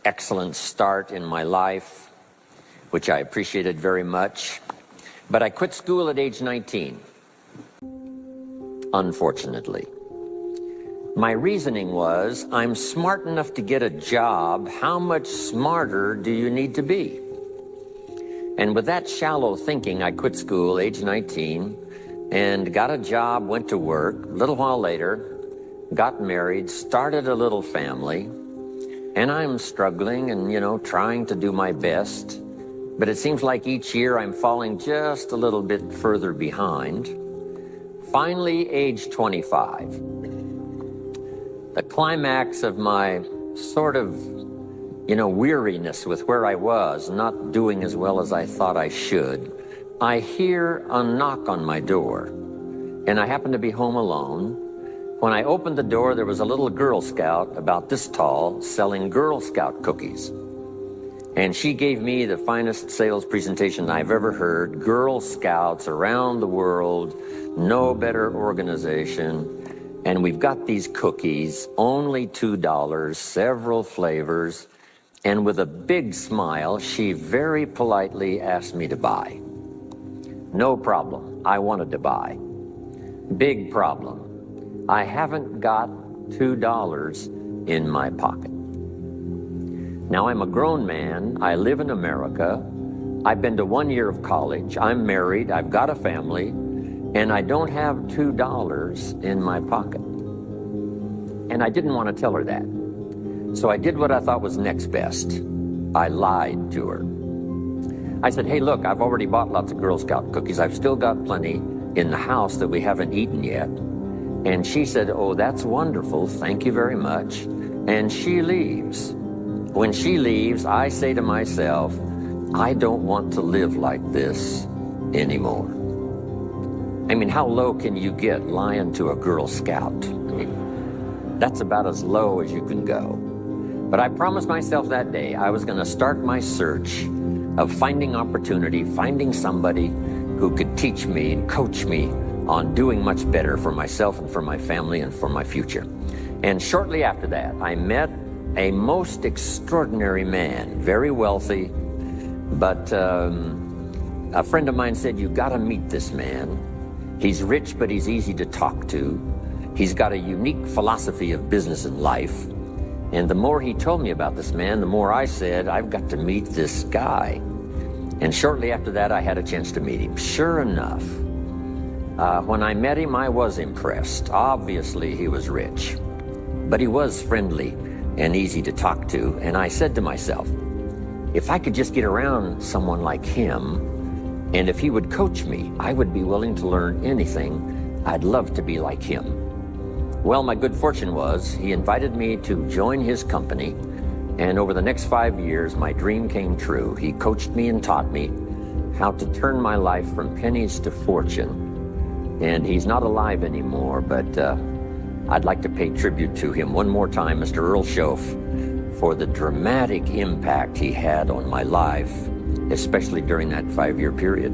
excellent start in my life, which I appreciated very much. But I quit school at age 19, unfortunately. My reasoning was, I'm smart enough to get a job. How much smarter do you need to be? And with that shallow thinking, I quit school, age 19, and got a job, went to work. A little while later, got married, started a little family, and I'm struggling and, trying to do my best. But it seems like each year I'm falling just a little bit further behind. Finally, age 25. The climax of my sort of, weariness with where I was, not doing as well as I thought I should, I hear a knock on my door, and I happen to be home alone. When I opened the door, there was a little Girl Scout about this tall selling Girl Scout cookies. And she gave me the finest sales presentation I've ever heard. Girl Scouts around the world, no better organization. And we've got these cookies, only $2, several flavors. And with a big smile, she very politely asked me to buy. No problem. I wanted to buy. Big problem. I haven't got $2 in my pocket. Now, I'm a grown man. I live in America. I've been to 1 year of college. I'm married. I've got a family. And I don't have $2 in my pocket. And I didn't want to tell her that. So I did what I thought was next best. I lied to her. I said, hey, look, I've already bought lots of Girl Scout cookies. I've still got plenty in the house that we haven't eaten yet. And she said, oh, that's wonderful. Thank you very much. And she leaves. When she leaves, I say to myself, I don't want to live like this anymore. I mean, how low can you get lying to a Girl Scout? I mean, that's about as low as you can go. But I promised myself that day I was going to start my search of finding opportunity, finding somebody who could teach me and coach me on doing much better for myself and for my family and for my future. And shortly after that, I met a most extraordinary man, very wealthy, but a friend of mine said, you got to meet this man. He's rich, but he's easy to talk to. He's got a unique philosophy of business and life. And the more he told me about this man, the more I said, I've got to meet this guy. And shortly after that, I had a chance to meet him. Sure enough, when I met him, I was impressed. Obviously, he was rich, but he was friendly and easy to talk to. And I said to myself, if I could just get around someone like him, and if he would coach me, I would be willing to learn anything. I'd love to be like him. Well, my good fortune was he invited me to join his company, and over the next 5 years, my dream came true. He coached me and taught me how to turn my life from pennies to fortune. And he's not alive anymore, but I'd like to pay tribute to him one more time, Mr. Earl Schoaf, for the dramatic impact he had on my life, especially during that 5-year period.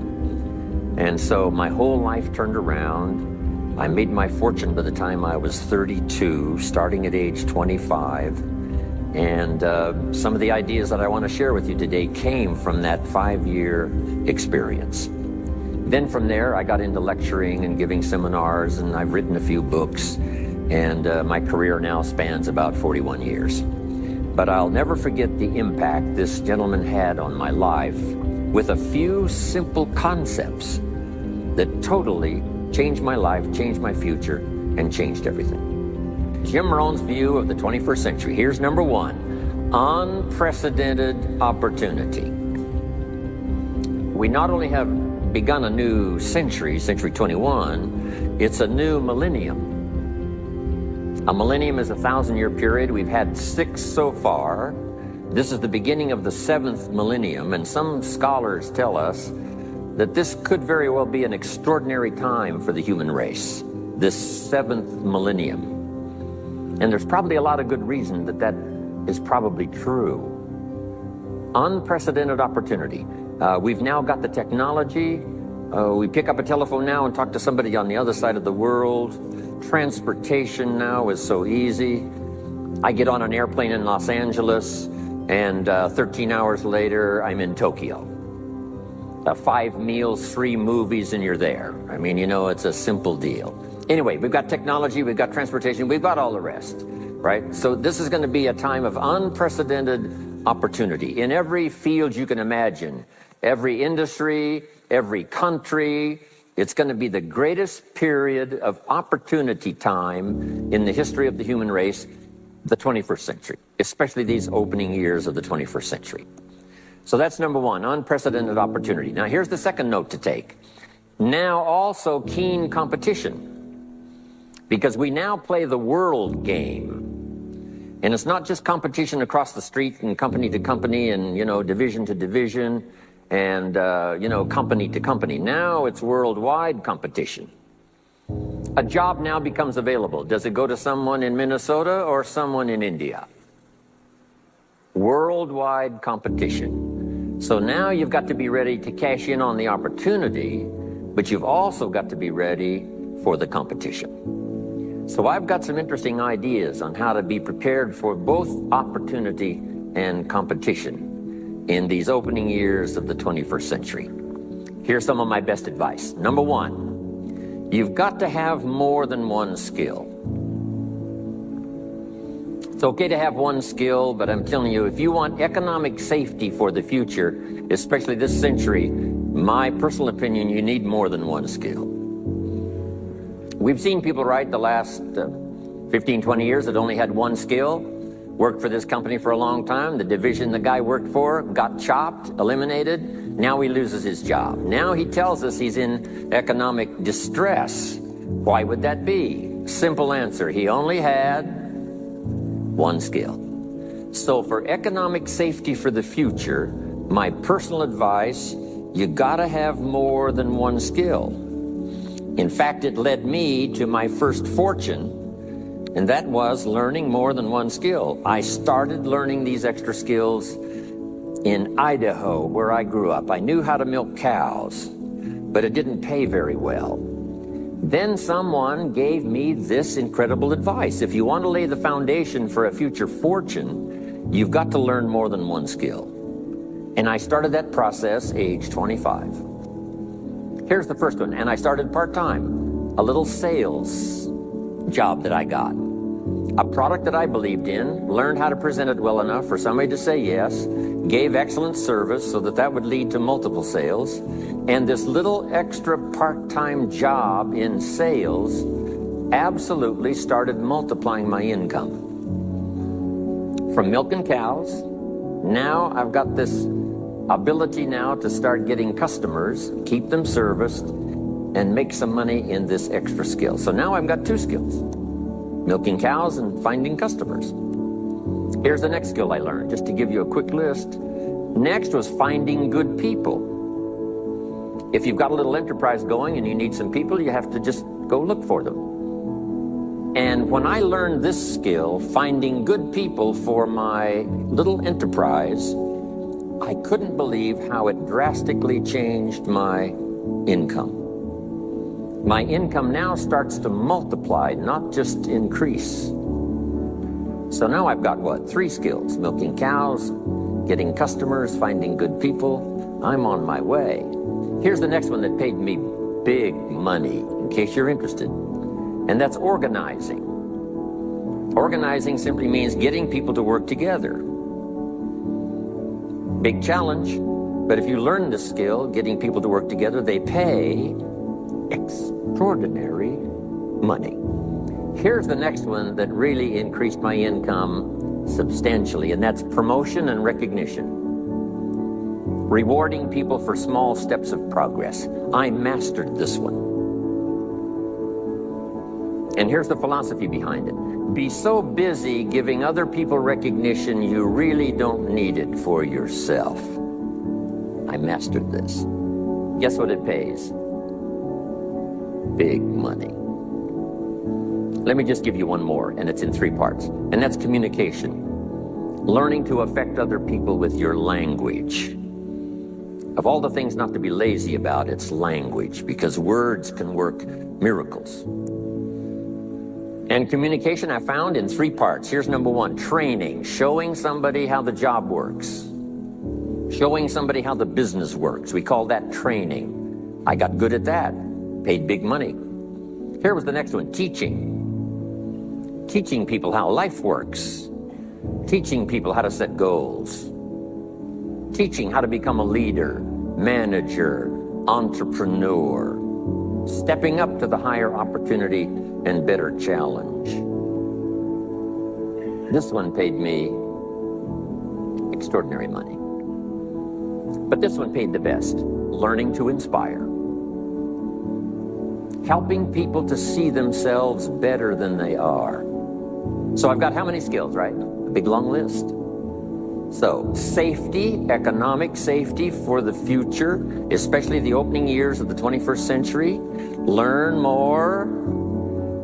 And so my whole life turned around. I made my fortune by the time I was 32, starting at age 25. And some of the ideas that I want to share with you today came from that 5-year experience. Then from there, I got into lecturing and giving seminars, and I've written a few books. And my career now spans about 41 years. But I'll never forget the impact this gentleman had on my life with a few simple concepts that totally changed my life, changed my future, and changed everything. Jim Rohn's view of the 21st century. Here's number one: unprecedented opportunity. We not only have begun a new century, century 21, it's a new millennium. A millennium is a 1,000-year period. We've had 6 so far. This is the beginning of the 7th millennium, and some scholars tell us that this could very well be an extraordinary time for the human race, this 7th millennium. And there's probably a lot of good reason that that is probably true. Unprecedented opportunity. We've now got the technology. We pick up a telephone now and talk to somebody on the other side of the world. Transportation now is so easy. I get on an airplane in Los Angeles, and 13 hours later, I'm in Tokyo. 5 meals, 3 movies, and you're there. I mean, you know, it's a simple deal. Anyway, we've got technology, we've got transportation, we've got all the rest, right? So this is going to be a time of unprecedented opportunity in every field you can imagine, every industry, every country. It's going to be the greatest period of opportunity time in the history of the human race, the 21st century, especially these opening years of the 21st century. So that's number one, unprecedented opportunity. Now here's the second note to take. Now also keen competition, because we now play the world game. And it's not just competition across the street and company to company and, you know, division to division and, you know, company to company. Now it's worldwide competition. A job now becomes available. Does it go to someone in Minnesota or someone in India? Worldwide competition. So now you've got to be ready to cash in on the opportunity, but you've also got to be ready for the competition. So I've got some interesting ideas on how to be prepared for both opportunity and competition in these opening years of the 21st century. Here's some of my best advice. Number one, you've got to have more than one skill. It's okay to have one skill, but I'm telling you, if you want economic safety for the future, especially this century, my personal opinion, you need more than one skill. We've seen people, right, the last 15, 20 years that only had one skill, worked for this company for a long time, the division the guy worked for got chopped, eliminated, now he loses his job. Now he tells us he's in economic distress. Why would that be? Simple answer, he only had one skill. So for economic safety for the future, my personal advice, you gotta have more than one skill. In fact, it led me to my first fortune, and that was learning more than one skill. I started learning these extra skills in Idaho, where I grew up. I knew how to milk cows, but it didn't pay very well. Then someone gave me this incredible advice. If you want to lay the foundation for a future fortune, you've got to learn more than one skill. And I started that process age 25. Here's the first one, and I started part-time, a little sales job that I got. A product that I believed in, learned how to present it well enough for somebody to say yes, gave excellent service so that that would lead to multiple sales, and this little extra part-time job in sales absolutely started multiplying my income. From milking cows, now I've got this ability now to start getting customers, keep them serviced, and make some money in this extra skill. So now I've got 2 skills, milking cows and finding customers. Here's the next skill I learned, just to give you a quick list. Next was finding good people. If you've got a little enterprise going and you need some people, you have to just go look for them. And when I learned this skill, finding good people for my little enterprise, I couldn't believe how it drastically changed my income. My income now starts to multiply, not just increase. So now I've got what? 3 skills: milking cows, getting customers, finding good people. I'm on my way. Here's the next one that paid me big money, in case you're interested, and that's organizing. Organizing simply means getting people to work together. Big challenge, but if you learn this skill, getting people to work together, they pay extraordinary money. Here's the next one that really increased my income substantially, and that's promotion and recognition. Rewarding people for small steps of progress. I mastered this one. And here's the philosophy behind it. Be so busy giving other people recognition, you really don't need it for yourself. I mastered this. Guess what it pays? Big money. Let me just give you one more, and it's in 3 parts, and that's communication. Learning to affect other people with your language. Of all the things not to be lazy about, it's language, because words can work miracles. And communication I found in 3 parts. Here's number 1, training, showing somebody how the job works, showing somebody how the business works. We call that training. I got good at that, paid big money. Here was the next one, teaching. Teaching people how life works, teaching people how to set goals, teaching how to become a leader, manager, entrepreneur, stepping up to the higher opportunity and better challenge. This one paid me extraordinary money. But this one paid the best, learning to inspire. Helping people to see themselves better than they are. So I've got how many skills, right? A big long list. So, safety, economic safety for the future, especially the opening years of the 21st century. Learn more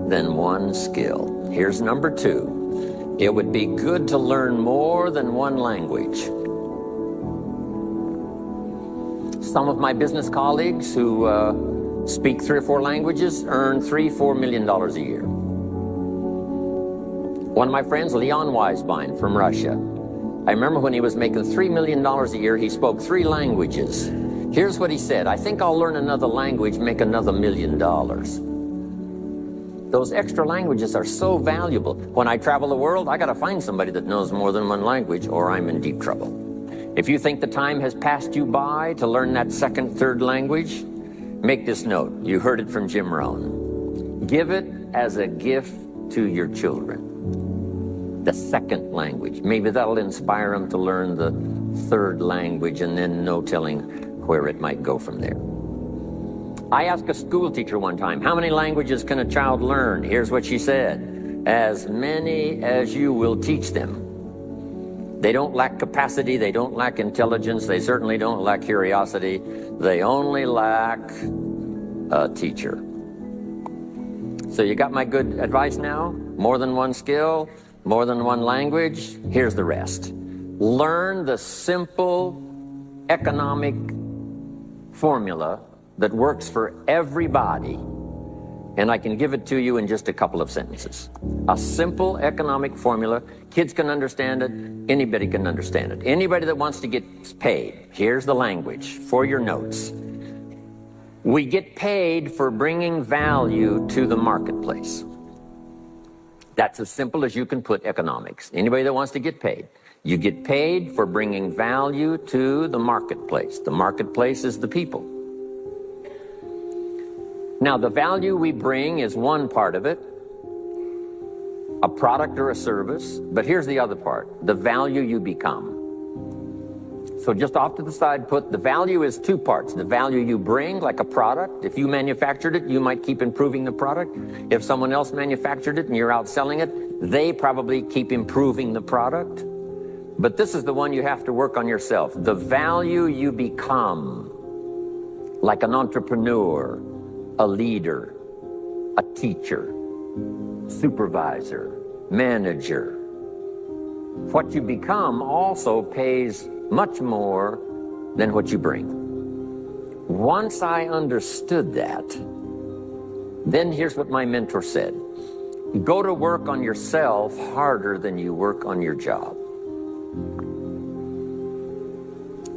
than one skill. Here's number 2. It would be good to learn more than one language. Some of my business colleagues who speak 3 or 4 languages earn $3-4 million a year. One of my friends, Leon Weisbein from Russia, I remember when he was making $3 million a year, he spoke 3 languages. Here's what he said, I think I'll learn another language, make another $1 million. Those extra languages are so valuable. When I travel the world, I got to find somebody that knows more than one language or I'm in deep trouble. If you think the time has passed you by to learn that 2nd, 3rd language, make this note. You heard it from Jim Rohn. Give it as a gift to your children. The 2nd language. Maybe that'll inspire them to learn the 3rd language, and then no telling where it might go from there. I asked a school teacher one time, how many languages can a child learn? Here's what she said, as many as you will teach them. They don't lack capacity, they don't lack intelligence, they certainly don't lack curiosity. They only lack a teacher. So you got my good advice now? More than one skill, more than one language. Here's the rest. Learn the simple economic formula that works for everybody, and I can give it to you in just a couple of sentences. A simple economic formula. Kids can understand it. Anybody can understand it. Anybody that wants to get paid. Here's the language for your notes. We get paid for bringing value to the marketplace. That's as simple as you can put economics. Anybody that wants to get paid. You get paid for bringing value to the marketplace. The marketplace is the people. Now, the value we bring is one part of it, a product or a service, but here's the other part, the value you become. So just off to the side, put the value is 2 parts. The value you bring, like a product. If you manufactured it, you might keep improving the product. If someone else manufactured it and you're out selling it, they probably keep improving the product. But this is the one you have to work on yourself. The value you become, like an entrepreneur, a leader, a teacher, supervisor, manager. What you become also pays much more than what you bring. Once I understood that, then here's what my mentor said. Go to work on yourself harder than you work on your job.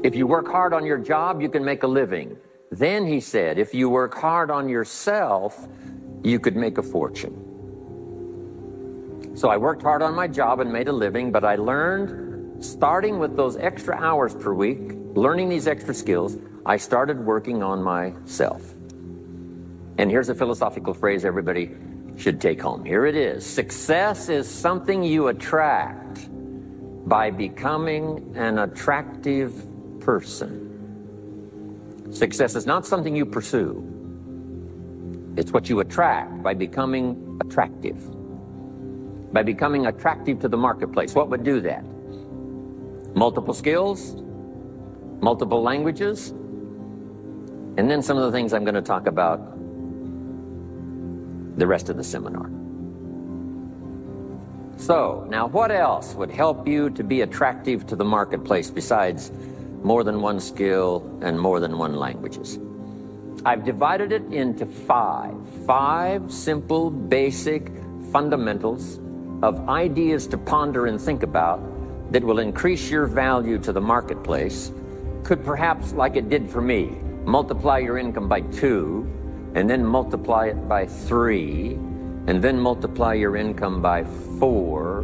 If you work hard on your job, you can make a living. Then he said, if you work hard on yourself, you could make a fortune. So I worked hard on my job and made a living, but I learned, starting with those extra hours per week, learning these extra skills, I started working on myself. And here's a philosophical phrase everybody should take home. Here it is. Success is something you attract by becoming an attractive person. Success is not something you pursue. It's what you attract by becoming attractive. By becoming attractive to the marketplace. What would do that? Multiple skills, multiple languages, and then some of the things I'm going to talk about the rest of the seminar. So, now what else would help you to be attractive to the marketplace besides more than one skill and more than one languages? I've divided it into five simple, basic fundamentals of ideas to ponder and think about that will increase your value to the marketplace could perhaps, like it did for me, multiply your income by 2, and then multiply it by 3, and then multiply your income by 4,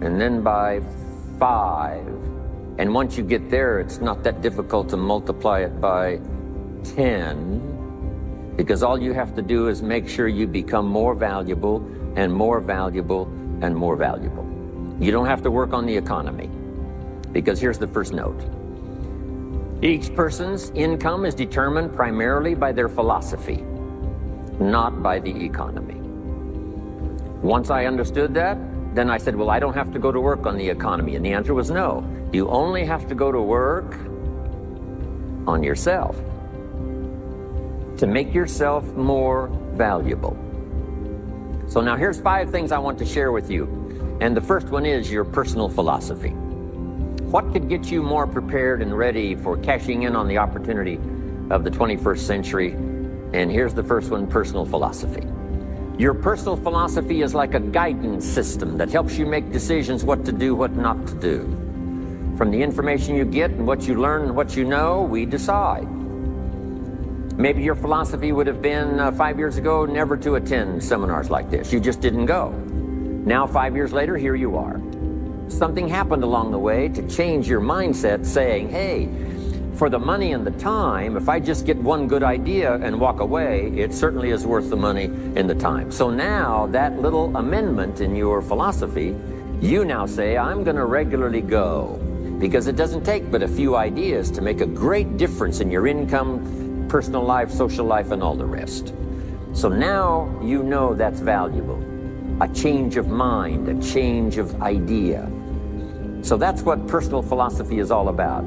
and then by 5. And once you get there, it's not that difficult to multiply it by 10, because all you have to do is make sure you become more valuable and more valuable and more valuable. You don't have to work on the economy, because here's the first note. Each person's income is determined primarily by their philosophy, not by the economy. Once I understood that, then I said, well, I don't have to go to work on the economy. And the answer was no. You only have to go to work on yourself to make yourself more valuable. So now here's 5 things I want to share with you. And the first one is your personal philosophy. What could get you more prepared and ready for cashing in on the opportunity of the 21st century? And here's the first one, personal philosophy. Your personal philosophy is like a guidance system that helps you make decisions what to do, what not to do. From the information you get and what you learn and what you know, we decide. Maybe your philosophy would have been 5 years ago never to attend seminars like this. You just didn't go. Now 5 years later, here you are. Something happened along the way to change your mindset, saying, hey, for the money and the time, if I just get one good idea and walk away, it certainly is worth the money and the time. So now that little amendment in your philosophy, you now say, I'm going to regularly go, because it doesn't take but a few ideas to make a great difference in your income, personal life, social life, and all the rest. So now you know that's valuable. A change of mind, a change of idea. So that's what personal philosophy is all about.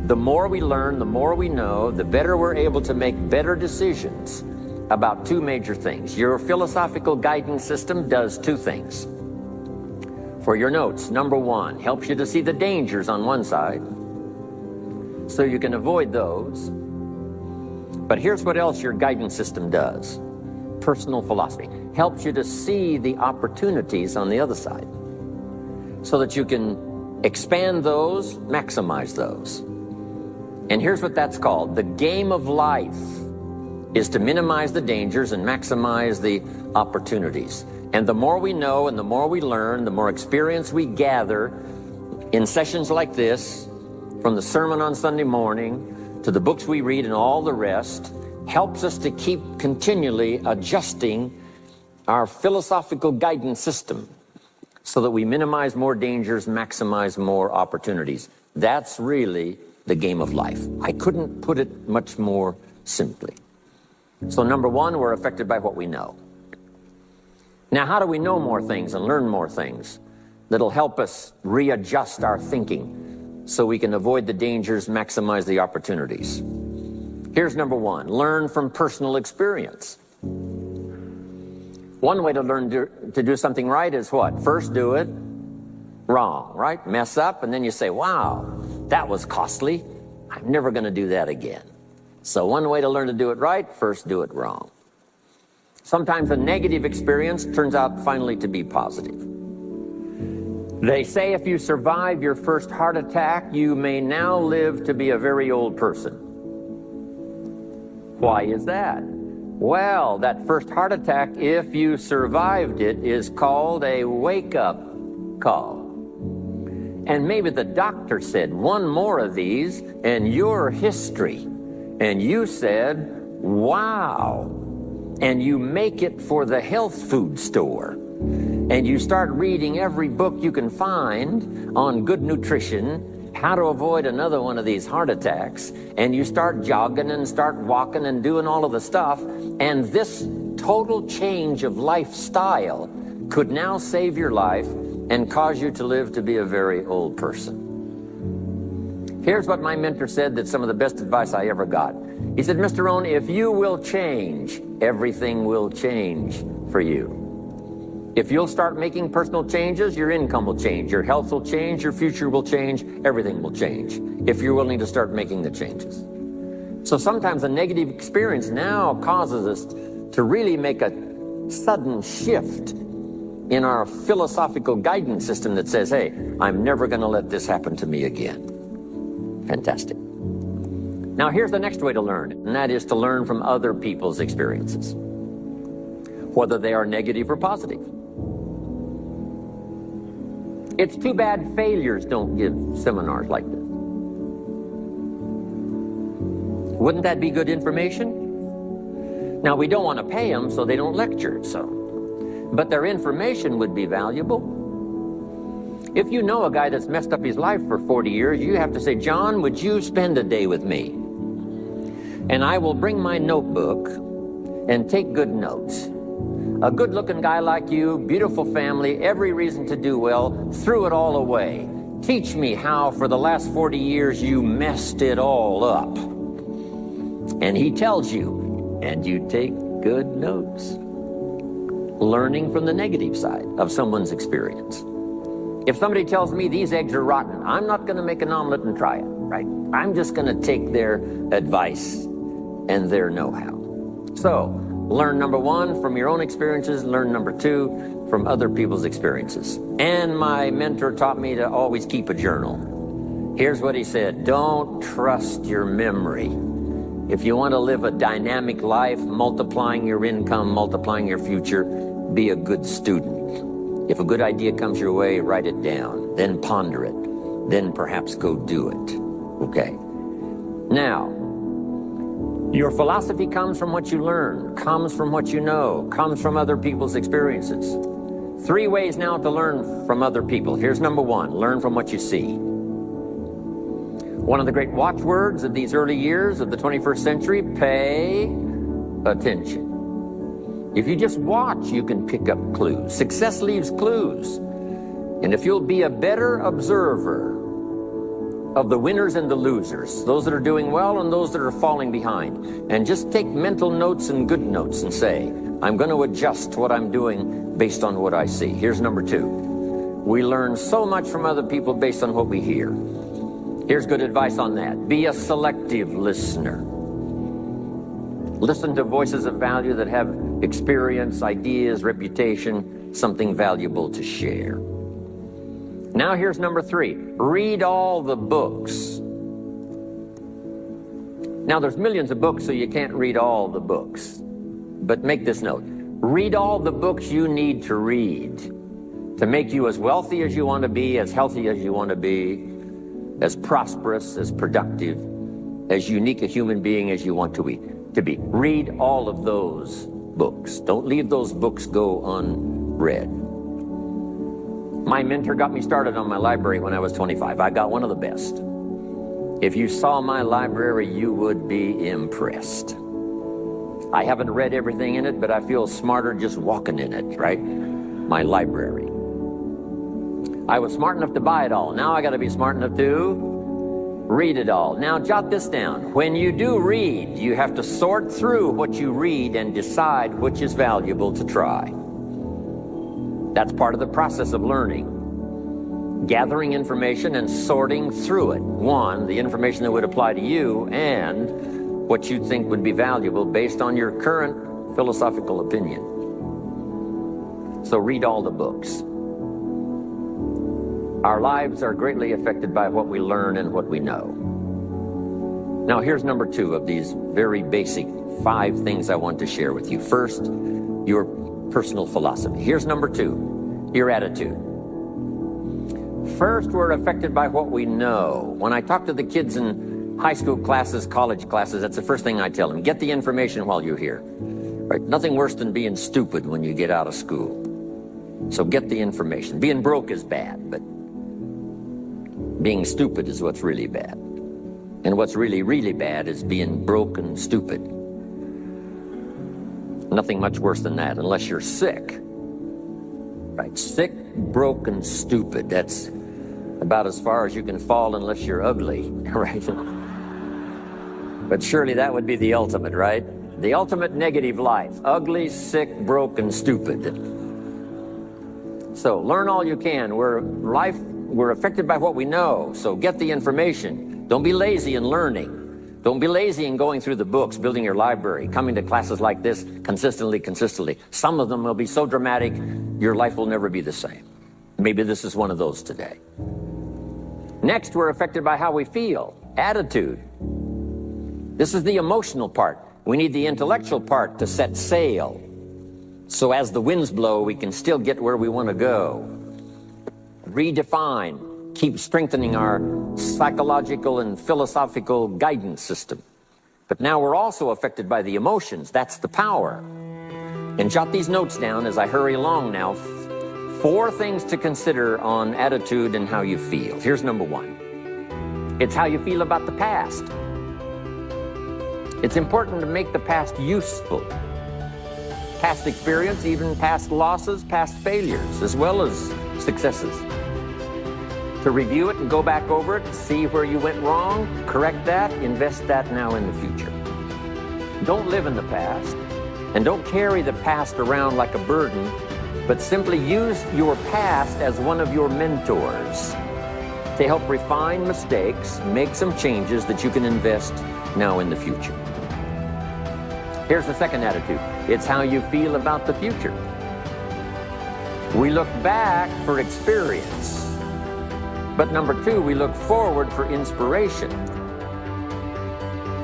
The more we learn, the more we know, the better we're able to make better decisions about 2 major things. Your philosophical guidance system does 2 things. For your notes, number 1, helps you to see the dangers on one side so you can avoid those. But here's what else your guidance system does. Personal philosophy helps you to see the opportunities on the other side so that you can expand those, maximize those. And here's what that's called. The game of life is to minimize the dangers and maximize the opportunities. And the more we know and the more we learn, the more experience we gather in sessions like this, from the sermon on Sunday morning to the books we read and all the rest, helps us to keep continually adjusting our philosophical guidance system so that we minimize more dangers, maximize more opportunities. That's really the game of life. I couldn't put it much more simply. So number 1, we're affected by what we know. Now, how do we know more things and learn more things that'll help us readjust our thinking so we can avoid the dangers, maximize the opportunities? Here's number 1, learn from personal experience. One way to learn to do something right is what? First do it wrong, right? Mess up, and then you say, wow, that was costly. I'm never going to do that again. So one way to learn to do it right, first do it wrong. Sometimes a negative experience turns out finally to be positive. They say if you survive your first heart attack, you may now live to be a very old person. Why is that? Well, that first heart attack, if you survived it, is called a wake-up call. And maybe the doctor said, one more of these and you're history. And you said, wow. And you make it for the health food store. And you start reading every book you can find on good nutrition, how to avoid another one of these heart attacks, and you start jogging and start walking and doing all of the stuff, and this total change of lifestyle could now save your life and cause you to live to be a very old person. Here's what my mentor said, that's some of the best advice I ever got. He said, Mr. Rohn, if you will change, everything will change for you. If you'll start making personal changes, your income will change, your health will change, your future will change, everything will change, if you're willing to start making the changes. So sometimes a negative experience now causes us to really make a sudden shift in our philosophical guidance system that says, hey, I'm never going to let this happen to me again. Fantastic. Now here's the next way to learn, and that is to learn from other people's experiences, whether they are negative or positive. It's too bad failures don't give seminars like this. Wouldn't that be good information? Now, we don't want to pay them, so they don't lecture, but their information would be valuable. If you know a guy that's messed up his life for 40 years, you have to say, John, would you spend a day with me? And I will bring my notebook and take good notes. A good-looking guy like you, beautiful family, every reason to do well, threw it all away. Teach me how for the last 40 years you messed it all up. And he tells you, and you take good notes. Learning from the negative side of someone's experience. If somebody tells me these eggs are rotten, I'm not going to make an omelet and try it, right? I'm just going to take their advice and their know-how. So, learn number one from your own experiences, learn number two from other people's experiences. And my mentor taught me to always keep a journal. Here's what he said, don't trust your memory. If you want to live a dynamic life, multiplying your income, multiplying your future, be a good student. If a good idea comes your way, write it down, then ponder it, then perhaps go do it. Okay. Now, your philosophy comes from what you learn, comes from what you know, comes from other people's experiences. 3 ways now to learn from other people. Here's number one, learn from what you see. One of the great watchwords of these early years of the 21st century, pay attention. If you just watch, you can pick up clues. Success leaves clues. And if you'll be a better observer of the winners and the losers, those that are doing well and those that are falling behind, and just take mental notes and good notes and say, I'm going to adjust what I'm doing based on what I see. Here's number two. We learn so much from other people based on what we hear. Here's good advice on that. Be a selective listener. Listen to voices of value that have experience, ideas, reputation, something valuable to share. Now here's number three. Read all the books. Now there's millions of books, so you can't read all the books. But make this note. Read all the books you need to read to make you as wealthy as you want to be, as healthy as you want to be, as prosperous, as productive, as unique a human being as you want to be. Read all of those books. Don't leave those books go unread. My mentor got me started on my library when I was 25. I got one of the best. If you saw my library, you would be impressed. I haven't read everything in it, but I feel smarter just walking in it, right? My library. I was smart enough to buy it all. Now I got to be smart enough to read it all. Now jot this down. When you do read, you have to sort through what you read and decide which is valuable to try. That's part of the process of learning. Gathering information and sorting through it. One, the information that would apply to you, and what you think would be valuable based on your current philosophical opinion. So read all the books. Our lives are greatly affected by what we learn and what we know. Now here's number two of these very basic 5 things I want to share with you. First, your personal philosophy. Here's number two, your attitude. First, we're affected by what we know. When I talk to the kids in high school classes, college classes, that's the first thing I tell them. Get the information while you're here. Right? Nothing worse than being stupid when you get out of school. So get the information. Being broke is bad, but being stupid is what's really bad. And what's really, really bad is being broke and stupid. Nothing much worse than that, unless you're sick. Right? Sick, broke, and stupid. That's about as far as you can fall unless you're ugly, right? But surely that would be the ultimate, right? The ultimate negative life. Ugly, sick, broke, and stupid. So learn all you can. We're affected by what we know, so get the information. Don't be lazy in learning. Don't be lazy in going through the books, building your library, coming to classes like this consistently. Some of them will be so dramatic, your life will never be the same. Maybe this is one of those today. Next, we're affected by how we feel, attitude. This is the emotional part. We need the intellectual part to set sail. So as the winds blow, we can still get where we want to go. Redefine, keep strengthening our psychological and philosophical guidance system. But now we're also affected by the emotions. That's the power. And jot these notes down as I hurry along now. 4 things to consider on attitude and how you feel. Here's number 1. It's how you feel about the past. It's important to make the past useful. Past experience, even past losses, past failures, as well as successes. To review it and go back over it, see where you went wrong, correct that, invest that now in the future. Don't live in the past, and don't carry the past around like a burden, but simply use your past as one of your mentors to help refine mistakes, make some changes that you can invest now in the future. Here's the second attitude. It's how you feel about the future. We look back for experience. But number 2, we look forward for inspiration.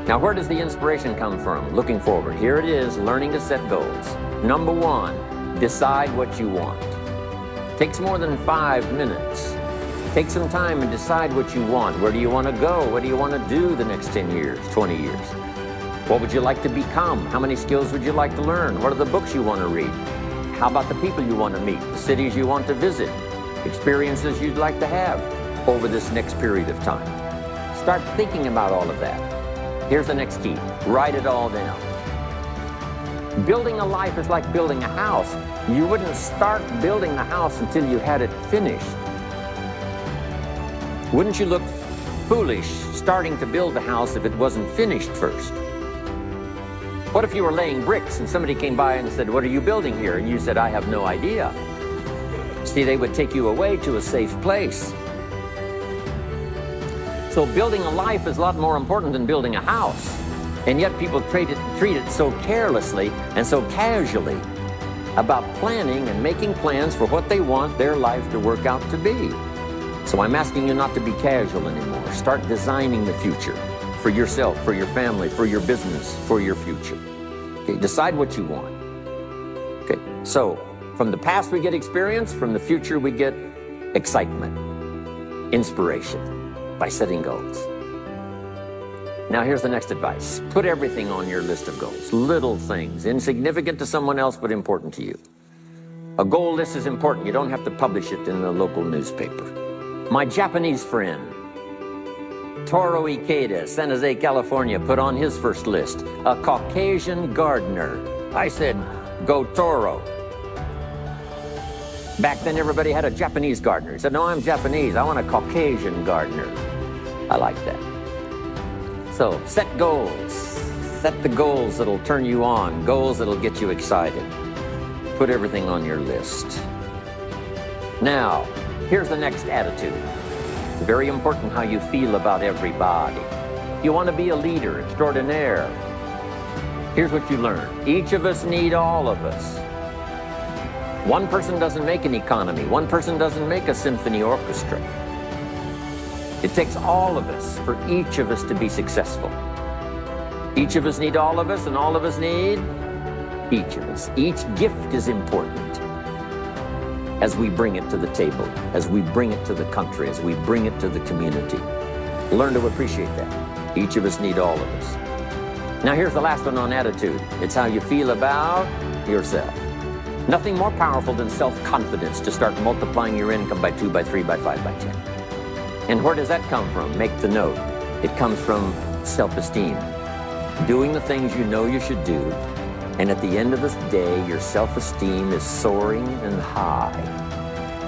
Now, where does the inspiration come from? Looking forward. Here it is, learning to set goals. Number 1, decide what you want. Takes more than 5 minutes. Take some time and decide what you want. Where do you want to go? What do you want to do the next 10 years, 20 years? What would you like to become? How many skills would you like to learn? What are the books you want to read? How about the people you want to meet? The cities you want to visit? Experiences you'd like to have over this next period of time? Start thinking about all of that. Here's the next key. Write it all down. Building a life is like building a house. You wouldn't start building the house until you had it finished. Wouldn't you look foolish starting to build the house if it wasn't finished first? What if you were laying bricks and somebody came by and said, "What are you building here?" And you said, "I have no idea." See, they would take you away to a safe place. So building a life is a lot more important than building a house. And yet people treat it so carelessly and so casually about planning and making plans for what they want their life to work out to be. So I'm asking you not to be casual anymore. Start designing the future for yourself, for your family, for your business, for your future. Okay, decide what you want. Okay, so from the past we get experience, from the future we get excitement, inspiration by setting goals. Now here's the next advice. Put everything on your list of goals. Little things, insignificant to someone else but important to you. A goal list is important. You don't have to publish it in the local newspaper. My Japanese friend, Toro Ikeda, San Jose, California, put on his first list, a Caucasian gardener. I said, go Toro. Back then everybody had a Japanese gardener. He said, no, I'm Japanese. I want a Caucasian gardener. I like that. So set goals. Set the goals that'll turn you on, goals that'll get you excited. Put everything on your list. Now, here's the next attitude. It's very important how you feel about everybody. If you want to be a leader extraordinaire, here's what you learn. Each of us need all of us. One person doesn't make an economy. One person doesn't make a symphony orchestra. It takes all of us for each of us to be successful. Each of us need all of us, and all of us need each of us. Each gift is important as we bring it to the table, as we bring it to the country, as we bring it to the community. Learn to appreciate that. Each of us need all of us. Now here's the last one on attitude. It's how you feel about yourself. Nothing more powerful than self-confidence to start multiplying your income by 2, by 3, by 5, by 10. And where does that come from? Make the note. It comes from self-esteem. Doing the things you know you should do, and at the end of the day, your self-esteem is soaring and high.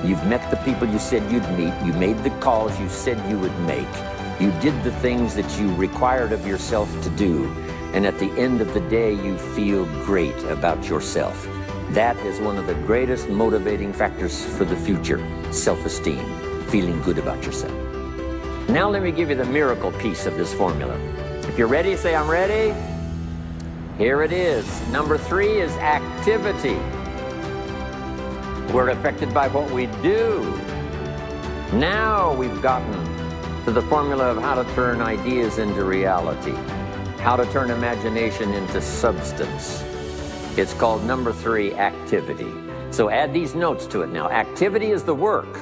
You've met the people you said you'd meet. You made the calls you said you would make. You did the things that you required of yourself to do. And at the end of the day, you feel great about yourself. That is one of the greatest motivating factors for the future, self-esteem, feeling good about yourself. Now let me give you the miracle piece of this formula. If you're ready, say, I'm ready. Here it is. Number 3 is activity. We're affected by what we do. Now we've gotten to the formula of how to turn ideas into reality, how to turn imagination into substance. It's called number 3, activity. So add these notes to it now. Activity is the work.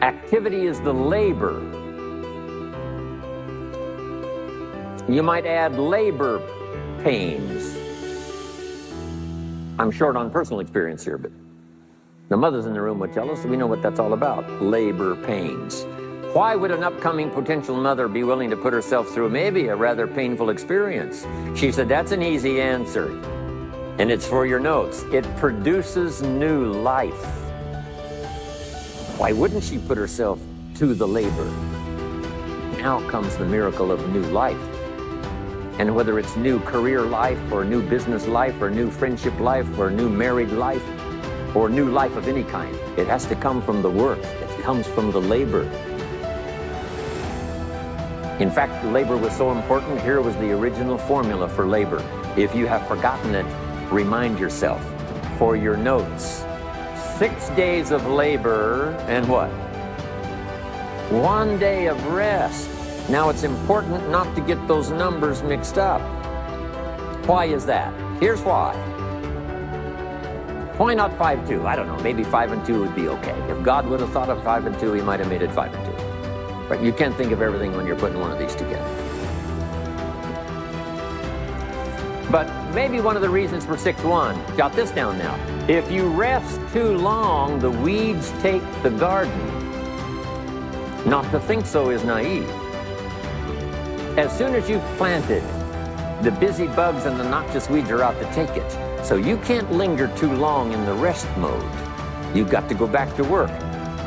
Activity is the labor. You might add labor pains. I'm short on personal experience here, but the mothers in the room would tell us we know what that's all about, labor pains. Why would an upcoming potential mother be willing to put herself through maybe a rather painful experience? She said, that's an easy answer, and it's for your notes. It produces new life. Why wouldn't she put herself to the labor? Now comes the miracle of new life. And whether it's new career life or new business life or new friendship life or new married life or new life of any kind, it has to come from the work. It comes from the labor. In fact, labor was so important. Here was the original formula for labor. If you have forgotten it, remind yourself. For your notes, 6 days of labor and what? 1 day of rest. Now, it's important not to get those numbers mixed up. Why is that? Here's why. Why not 5-2? I don't know, maybe 5 and 2 would be okay. If God would have thought of 5 and 2, he might have made it 5 and 2. But you can't think of everything when you're putting one of these together. But maybe one of the reasons for 6-1, jot this down now. If you rest too long, the weeds take the garden. Not to think so is naive. As soon as you've planted, the busy bugs and the noxious weeds are out to take it. So you can't linger too long in the rest mode. You've got to go back to work.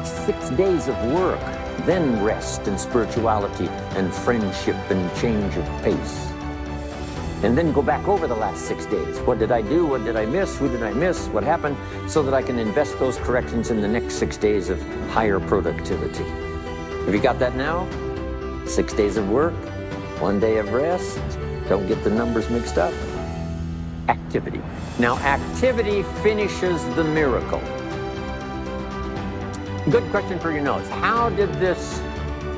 6 days of work, then rest and spirituality and friendship and change of pace. And then go back over the last 6 days. What did I do? What did I miss? Who did I miss? What happened? So that I can invest those corrections in the next 6 days of higher productivity. Have you got that now? 6 days of work, 1 day of rest. Don't get the numbers mixed up. Activity. Now, activity finishes the miracle. Good question for your notes. How did this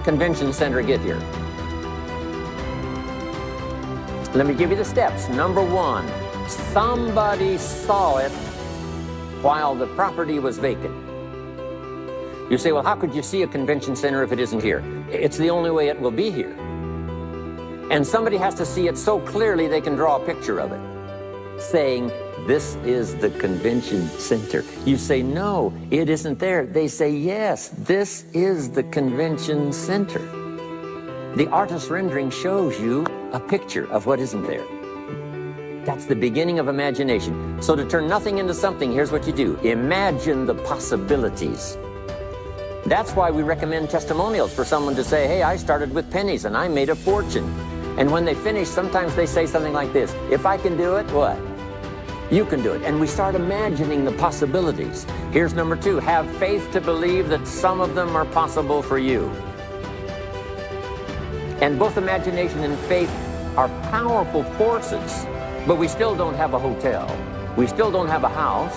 convention center get here? Let me give you the steps. Number 1, somebody saw it while the property was vacant. You say, well, how could you see a convention center if it isn't here? It's the only way it will be here. And somebody has to see it so clearly they can draw a picture of it, saying, this is the convention center. You say, no, it isn't there. They say, yes, this is the convention center. The artist's rendering shows you a picture of what isn't there. That's the beginning of imagination. So to turn nothing into something, here's what you do. Imagine the possibilities. That's why we recommend testimonials for someone to say, hey, I started with pennies and I made a fortune. And when they finish, sometimes they say something like this, if I can do it, what? You can do it. And we start imagining the possibilities. Here's number 2, have faith to believe that some of them are possible for you. And both imagination and faith are powerful forces, but we still don't have a hotel. We still don't have a house.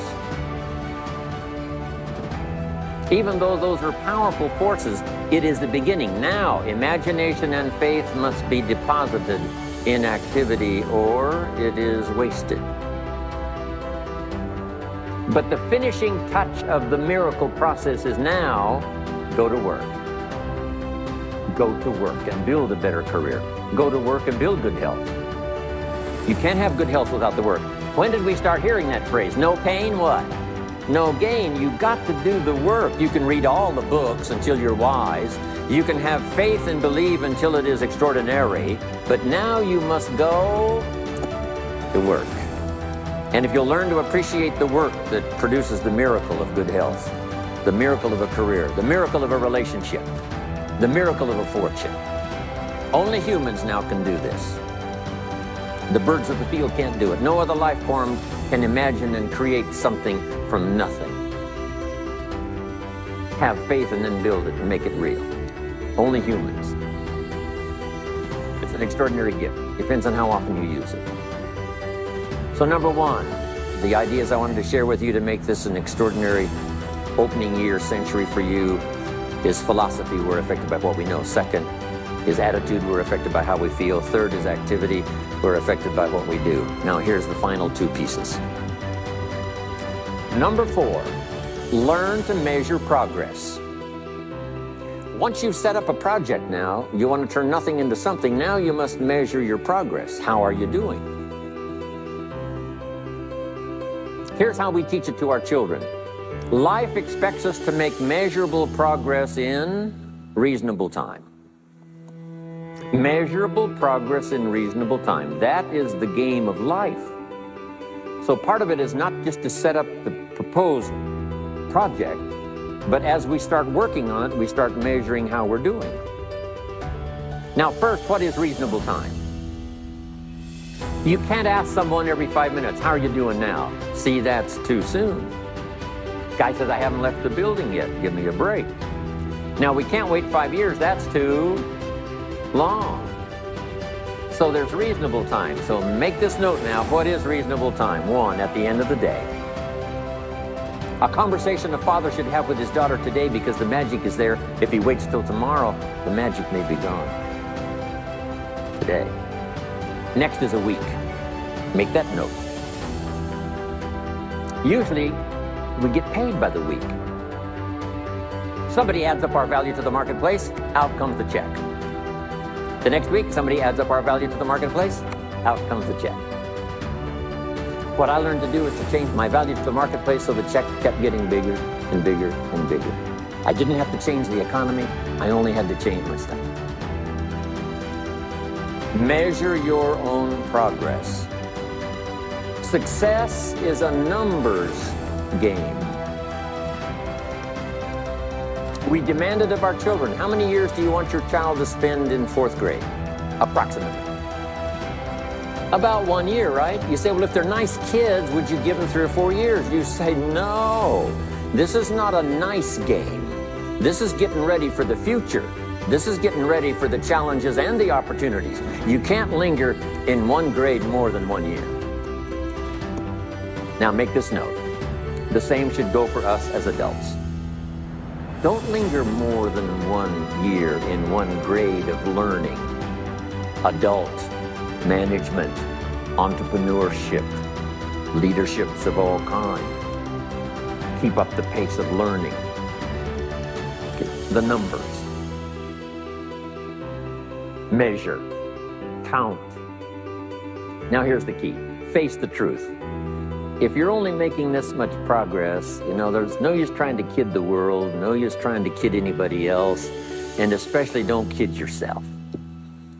Even though those are powerful forces, it is the beginning. Now, imagination and faith must be deposited in activity or it is wasted. But the finishing touch of the miracle process is now, go to work. Go to work and build a better career. Go to work and build good health. You can't have good health without the work. When did we start hearing that phrase? No pain, what? No gain. You've got to do the work. You can read all the books until you're wise. You can have faith and believe until it is extraordinary. But now you must go to work. And if you'll learn to appreciate the work that produces the miracle of good health, the miracle of a career, the miracle of a relationship, the miracle of a fortune. Only humans now can do this. The birds of the field can't do it. No other life form can imagine and create something from nothing. Have faith and then build it and make it real. Only humans. an extraordinary gift. Depends on how often you use it. So number one, the ideas I wanted to share with you to make this an extraordinary opening year century for you is philosophy. We're affected by what we know. Second is attitude. We're affected by how we feel. Third is activity. We're affected by what we do. Now here's the final two pieces. Number four, learn to measure progress. Once you've set up a project now, you want to turn nothing into something. Now you must measure your progress. How are you doing? Here's how we teach it to our children. Life expects us to make measurable progress in reasonable time. Measurable progress in reasonable time. That is the game of life. So part of it is not just to set up the proposed project, but as we start working on it, we start measuring how we're doing. Now first, what is reasonable time? You can't ask someone every 5 minutes, how are you doing now? See, that's too soon. Guy says, I haven't left the building yet, give me a break. Now we can't wait 5 years, that's too long. So there's reasonable time. So make this note now, what is reasonable time? One, at the end of the day. A conversation a father should have with his daughter today, because the magic is there. If he waits till tomorrow, the magic may be gone. Today. Next is a week. Make that note. Usually, we get paid by the week. Somebody adds up our value to the marketplace, out comes the check. The next week, somebody adds up our value to the marketplace, out comes the check. What I learned to do is to change my value to the marketplace so the check kept getting bigger and bigger and bigger. I didn't have to change the economy, I only had to change my stuff. Measure your own progress. Success is a numbers game. We demand it of our children. How many years do you want your child to spend in 4th grade? Approximately. About 1 year, right? You say, well, if they're nice kids, would you give them 3 or 4 years? You say, no. This is not a nice game. This is getting ready for the future. This is getting ready for the challenges and the opportunities. You can't linger in 1 grade more than 1 year. Now make this note. The same should go for us as adults. Don't linger more than 1 year in 1 grade of learning. Adult, management, entrepreneurship, leaderships of all kinds. Keep up the pace of learning. The numbers. Measure. Count. Now here's the key. Face the truth. If you're only making this much progress, there's no use trying to kid the world, no use trying to kid anybody else, and especially don't kid yourself.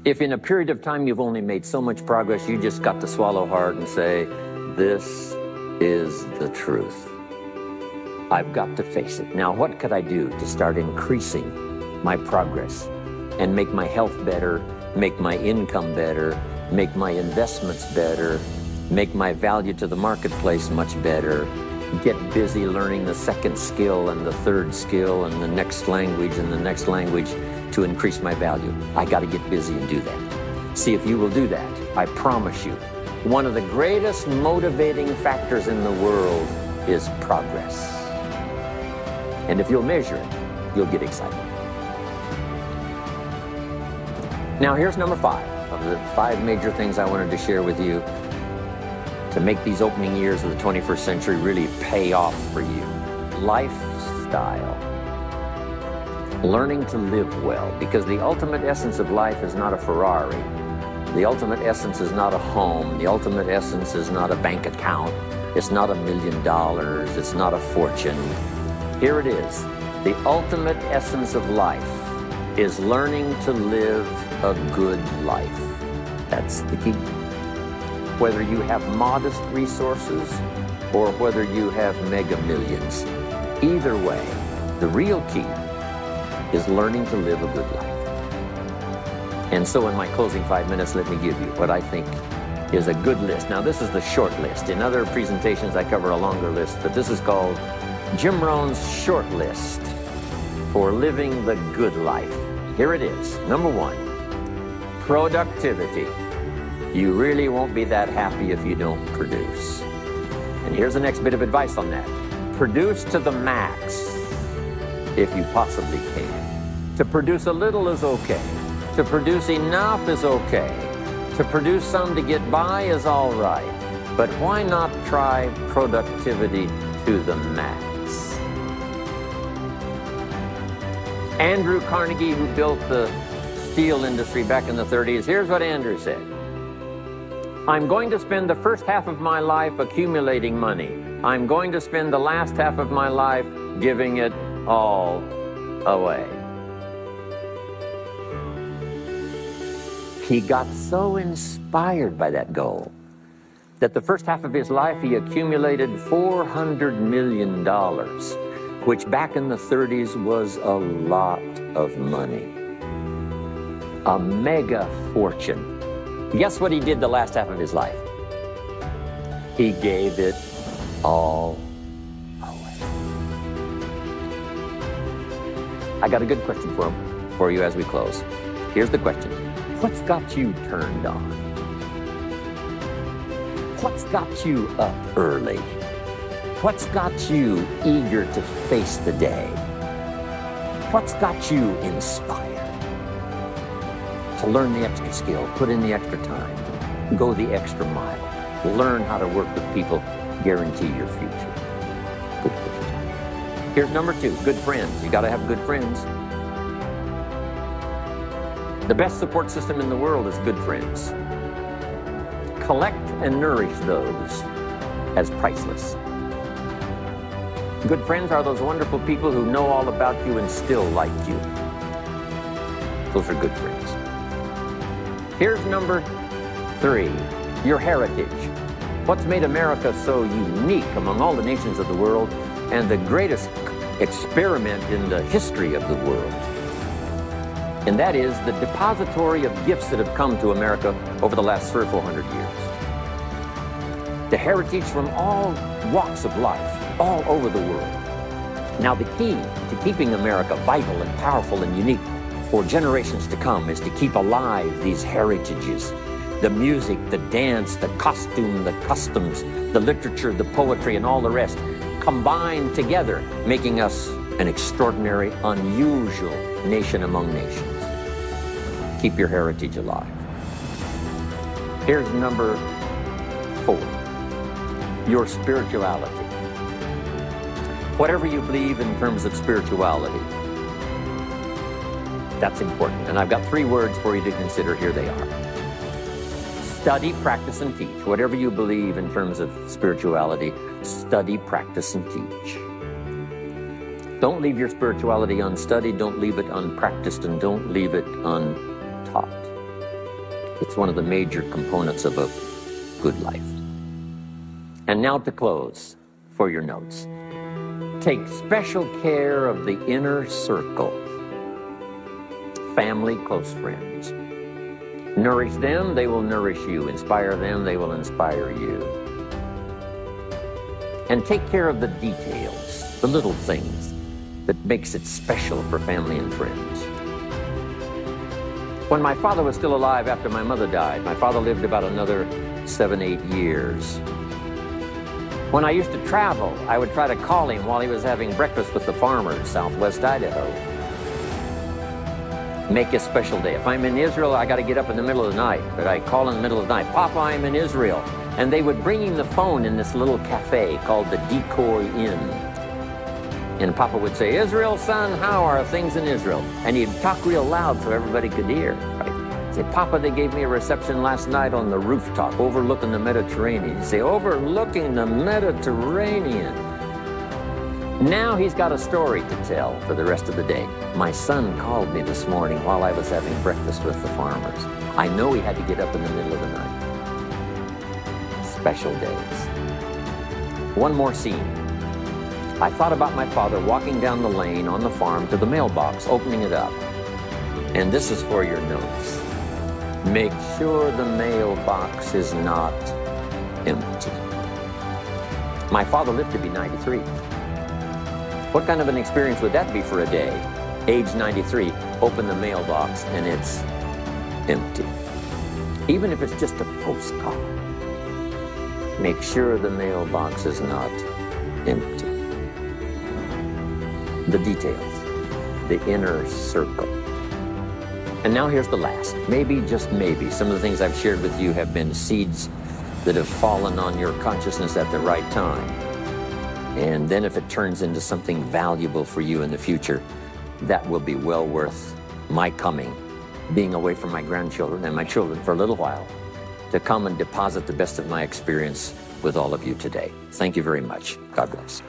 If in a period of time you've only made so much progress, you just got to swallow hard and say, this is the truth. I've got to face it. Now, what could I do to start increasing my progress and make my health better, make my income better, make my investments better, make my value to the marketplace much better, get busy learning the second skill and the third skill and the next language and the next language to increase my value? I got to get busy and do that. See, if you will do that, I promise you, one of the greatest motivating factors in the world is progress. And if you'll measure it, you'll get excited. Now here's number 5 of the 5 major things I wanted to share with you to make these opening years of the 21st century really pay off for you. Lifestyle. Learning to live well, because the ultimate essence of life is not a Ferrari. The ultimate essence is not a home. The ultimate essence is not a bank account. It's not $1 million. It's not a fortune. Here it is. The ultimate essence of life is learning to live a good life. That's the key. Whether you have modest resources or whether you have mega millions, either way, the real key is learning to live a good life. And so in my closing 5 minutes, let me give you what I think is a good list. Now, this is the short list. In other presentations, I cover a longer list, but this is called Jim Rohn's short list for living the good life. Here it is. Number 1, productivity. You really won't be that happy if you don't produce. And here's the next bit of advice on that. Produce to the max if you possibly can. To produce a little is okay. To produce enough is okay. To produce some to get by is all right. But why not try productivity to the max? Andrew Carnegie, who built the steel industry back in the 30s, here's what Andrew said. I'm going to spend the first half of my life accumulating money. I'm going to spend the last half of my life giving it all away. He got so inspired by that goal that the first half of his life he accumulated $400 million, which back in the 30s was a lot of money. A mega fortune. Guess what he did the last half of his life? He gave it all away. I got a good question for you as we close. Here's the question. What's got you turned on? What's got you up early? What's got you eager to face the day? What's got you inspired? To learn the extra skill, put in the extra time, go the extra mile, learn how to work with people, guarantee your future. Good question. Here's number 2, good friends. You got to have good friends. The best support system in the world is good friends. Collect and nourish those as priceless. Good friends are those wonderful people who know all about you and still like you. Those are good friends. Here's number 3, your heritage. What's made America so unique among all the nations of the world and the greatest experiment in the history of the world? And that is the depository of gifts that have come to America over the last 300 or 400 years. The heritage from all walks of life, all over the world. Now the key to keeping America vital and powerful and unique for generations to come is to keep alive these heritages. The music, the dance, the costume, the customs, the literature, the poetry, and all the rest combined together, making us an extraordinary, unusual nation among nations. Keep your heritage alive. Here's number 4, your spirituality. Whatever you believe in terms of spirituality, that's important. And I've got 3 words for you to consider. Here they are. Study, practice, and teach. Whatever you believe in terms of spirituality, study, practice, and teach. Don't leave your spirituality unstudied, don't leave it unpracticed, and don't leave it untaught. It's one of the major components of a good life. And now to close, for your notes. Take special care of the inner circle. Family, close friends. Nourish them, they will nourish you. Inspire them, they will inspire you. And take care of the details, the little things that makes it special for family and friends. When my father was still alive after my mother died, my father lived about another 7, 8 years. When I used to travel, I would try to call him while he was having breakfast with the farmers, Southwest Idaho. Make a special day. If I'm in Israel, I got to get up in the middle of the night. But I call in the middle of the night, Papa, I'm in Israel. And they would bring him the phone in this little cafe called the Decoy Inn. And Papa would say, Israel, son, how are things in Israel? And he'd talk real loud so everybody could hear. Right? Say, Papa, they gave me a reception last night on the rooftop overlooking the Mediterranean. He'd say, overlooking the Mediterranean. Now he's got a story to tell for the rest of the day. My son called me this morning while I was having breakfast with the farmers. I know he had to get up in the middle of the night. Special days. One more scene. I thought about my father walking down the lane on the farm to the mailbox, opening it up. And this is for your notes. Make sure the mailbox is not empty. My father lived to be 93. What kind of an experience would that be for a day? Age 93, open the mailbox and it's empty. Even if it's just a postcard, make sure the mailbox is not empty. The details, the inner circle. And now here's the last. Maybe, just maybe, some of the things I've shared with you have been seeds that have fallen on your consciousness at the right time. And then if it turns into something valuable for you in the future, that will be well worth my coming, being away from my grandchildren and my children for a little while, to come and deposit the best of my experience with all of you today. Thank you very much. God bless.